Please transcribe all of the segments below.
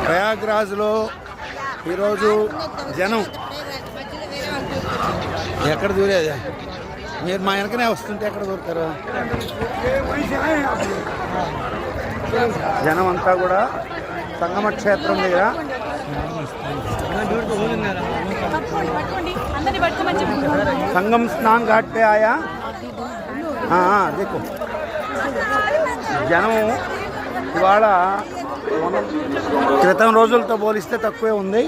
ప్రయాగ్రాజ్లో ఈరోజు జనం ఎక్కడ దూరేది? మీరు మా వెనకనే వస్తుంటే ఎక్కడ దూరుతారు? జనం అంతా కూడా సంగమ క్షేత్రం దగ్గర संगम स्नान घाट पे आया। हाँ देखो జనం ఇవాళ క్రితం రోజులతో పోలిస్తే తక్కువే ఉంది.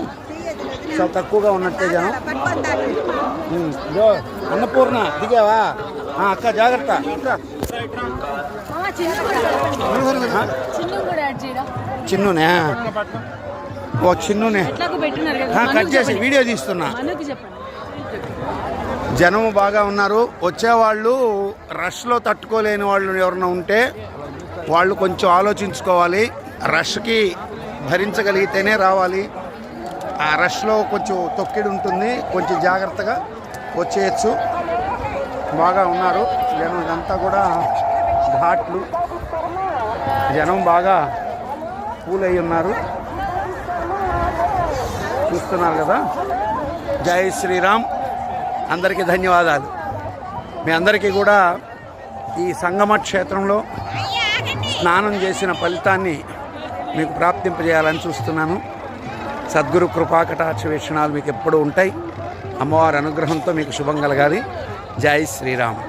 చాలా తక్కువగా ఉన్నట్టే జనం. అన్నపూర్ణ దిగావా? అక్క జాగ్రత్త. చిన్నునే ఓ చిన్నునే కట్ చేసి వీడియో తీస్తున్నా. జనం బాగా ఉన్నారు. వచ్చేవాళ్ళు రష్లో తట్టుకోలేని వాళ్ళు ఎవరైనా ఉంటే వాళ్ళు కొంచెం ఆలోచించుకోవాలి. రష్కి భరించగలిగితేనే రావాలి. ఆ రష్లో కొంచెం తొక్కిడి ఉంటుంది, కొంచెం జాగ్రత్తగా వచ్చేయచ్చు. బాగా ఉన్నారు జనం. ఇదంతా కూడా ఘాట్లు. జనం బాగా కూల్ అయి ఉన్నారు, చూస్తున్నారు కదా. జై శ్రీరామ్. అందరికీ ధన్యవాదాలు. మీ అందరికీ కూడా ఈ సంగమ క్షేత్రంలో స్నానం చేసిన ఫలితాన్ని మీకు ప్రాప్తింపజేయాలని చూస్తున్నాను. సద్గురు కృపాకటాక్ష వీక్షణాలు మీకు ఎప్పుడూ ఉంటాయి. అమ్మవారి అనుగ్రహంతో మీకు శుభం కలగాలి. జై శ్రీరామ్.